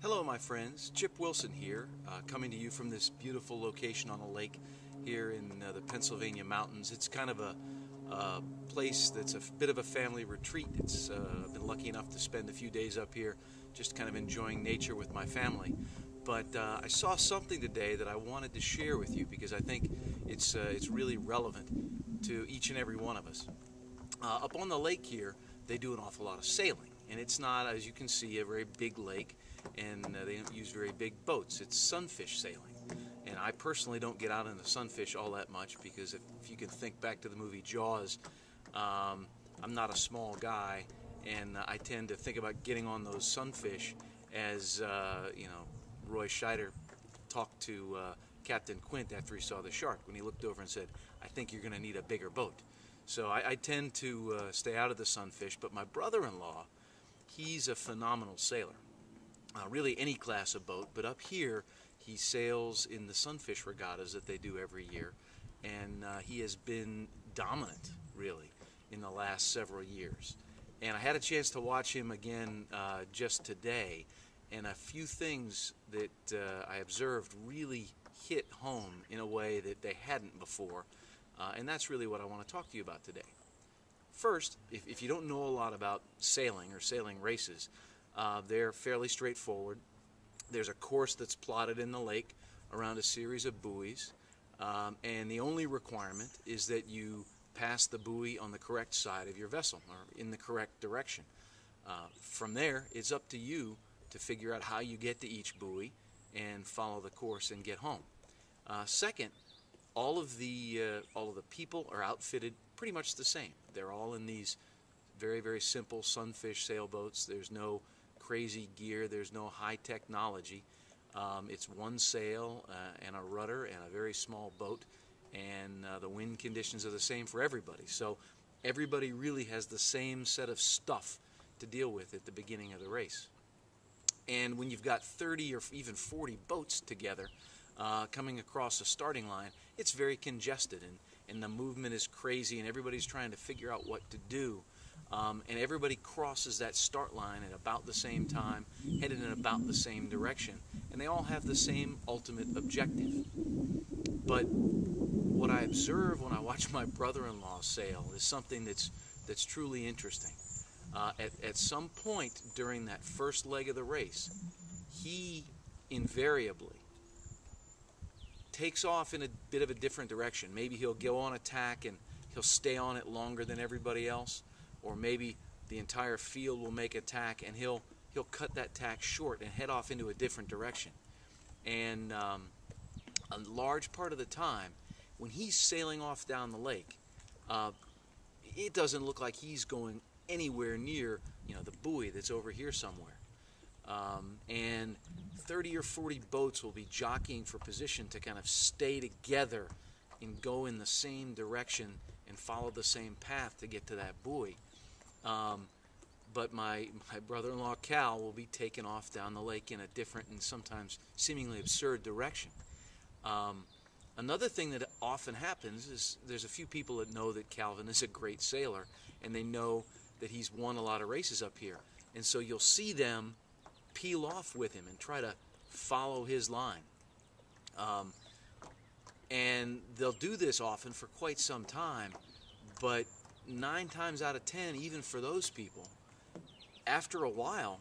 Hello my friends, Chip Wilson here, coming to you from this beautiful location on a lake here in the Pennsylvania mountains. It's kind of a place that's a bit of a family retreat. I've been lucky enough to spend a few days up here just kind of enjoying nature with my family. But I saw something today that I wanted to share with you because I think it's really relevant to each and every one of us. Up on the lake here, they do an awful lot of sailing. And it's not, as you can see, a very big lake, and they don't use very big boats. It's sunfish sailing. And I personally don't get out into sunfish all that much because if you can think back to the movie Jaws, I'm not a small guy, and I tend to think about getting on those sunfish as, Roy Scheider talked to Captain Quint after he saw the shark when he looked over and said, "I think you're going to need a bigger boat." So I tend to stay out of the sunfish, but my brother-in-law, he's a phenomenal sailor. Really any class of boat, but up here he sails in the sunfish regattas that they do every year, and he has been dominant, really, in the last several years. And I had a chance to watch him again just today, and a few things that I observed really hit home in a way that they hadn't before, and that's really what I want to talk to you about today. First, if you don't know a lot about sailing or sailing races, they're fairly straightforward. There's a course that's plotted in the lake around a series of buoys, and the only requirement is that you pass the buoy on the correct side of your vessel, or in the correct direction. From there, it's up to you to figure out how you get to each buoy and follow the course and get home. Second, all of the people are outfitted pretty much the same. They're all in these very, very simple sunfish sailboats. There's no crazy gear. There's no high technology. It's one sail and a rudder and a very small boat, and the wind conditions are the same for everybody. So everybody really has the same set of stuff to deal with at the beginning of the race. And when you've got 30 or even 40 boats together coming across the starting line, it's very congested, and the movement is crazy, and everybody's trying to figure out what to do. And everybody crosses that start line at about the same time, headed in about the same direction, and they all have the same ultimate objective. But what I observe when I watch my brother-in-law sail is something that's truly interesting. At some point during that first leg of the race, he invariably takes off in a bit of a different direction. Maybe he'll go on a tack and he'll stay on it longer than everybody else, or maybe the entire field will make a tack and he'll cut that tack short and head off into a different direction. And a large part of the time, when he's sailing off down the lake, it doesn't look like he's going anywhere near the buoy that's over here somewhere. And 30 or 40 boats will be jockeying for position to kind of stay together and go in the same direction and follow the same path to get to that buoy. But my brother-in-law Cal will be taken off down the lake in a different and sometimes seemingly absurd direction. Another thing that often happens is there's a few people that know that Calvin is a great sailor, and they know that he's won a lot of races up here. And so you'll see them peel off with him and try to follow his line. And they'll do this often for quite some time, but 9 times out of 10, even for those people, after a while,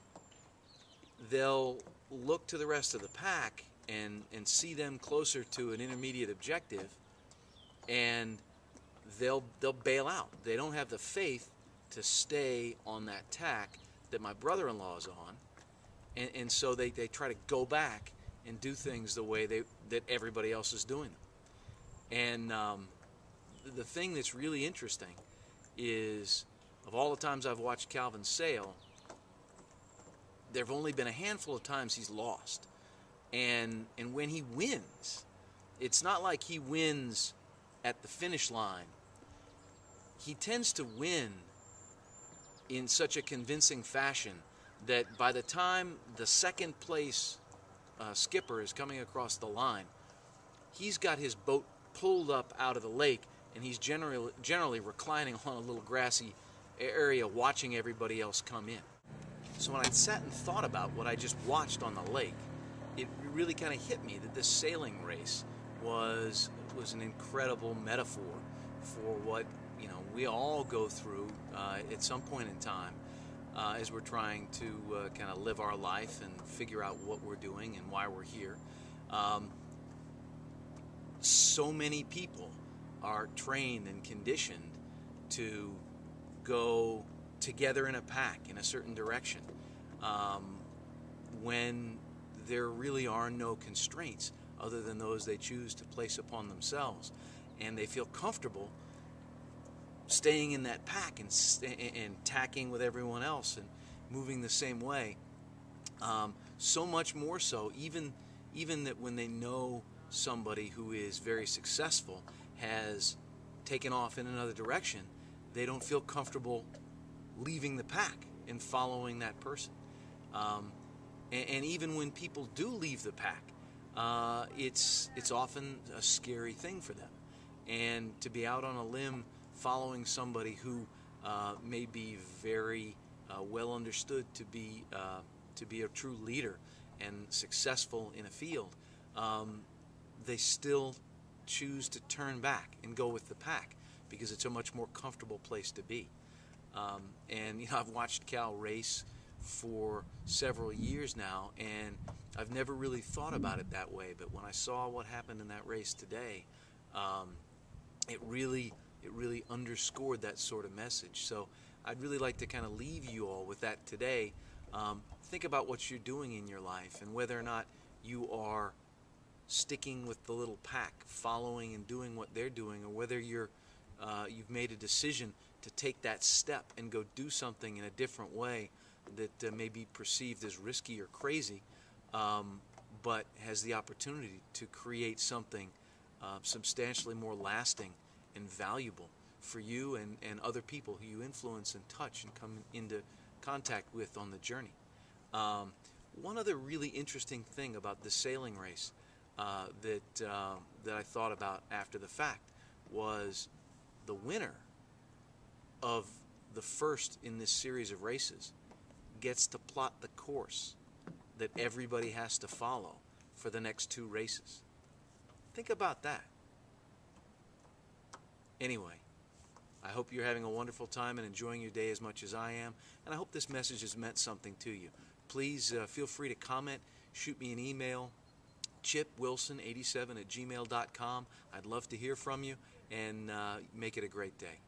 they'll look to the rest of the pack and see them closer to an intermediate objective, and they'll bail out. They don't have the faith to stay on that tack that my brother-in-law is on, and so they try to go back and do things the way that everybody else is doing them. And the thing that's really interesting is, of all the times I've watched Calvin sail, there have only been a handful of times he's lost. And when he wins, it's not like he wins at the finish line. He tends to win in such a convincing fashion that by the time the second place skipper is coming across the line, he's got his boat pulled up out of the lake, and he's generally reclining on a little grassy area watching everybody else come in. So when I sat and thought about what I just watched on the lake, it really kind of hit me that this sailing race was an incredible metaphor for what we all go through at some point in time as we're trying to kind of live our life and figure out what we're doing and why we're here. So many people are trained and conditioned to go together in a pack in a certain direction when there really are no constraints other than those they choose to place upon themselves, and they feel comfortable staying in that pack and tacking with everyone else and moving the same way. So much more so, even that when they know somebody who is very successful has taken off in another direction, they don't feel comfortable leaving the pack and following that person. And even when people do leave the pack, it's often a scary thing for them. And to be out on a limb following somebody who may be very well understood to be a true leader and successful in a field, they still choose to turn back and go with the pack because it's a much more comfortable place to be. And I've watched Cal race for several years now, and I've never really thought about it that way. But when I saw what happened in that race today, it really underscored that sort of message. So I'd really like to kind of leave you all with that today. Think about what you're doing in your life and whether or not you are sticking with the little pack, following and doing what they're doing, or whether you've made a decision to take that step and go do something in a different way that may be perceived as risky or crazy, but has the opportunity to create something substantially more lasting and valuable for you and other people who you influence and touch and come into contact with on the journey. One other really interesting thing about the sailing race that I thought about after the fact was the winner of the first in this series of races gets to plot the course that everybody has to follow for the next two races. Think about that. Anyway, I hope you're having a wonderful time and enjoying your day as much as I am, and I hope this message has meant something to you. Please feel free to comment, shoot me an email, chipwilson87@gmail.com. I'd love to hear from you, and make it a great day.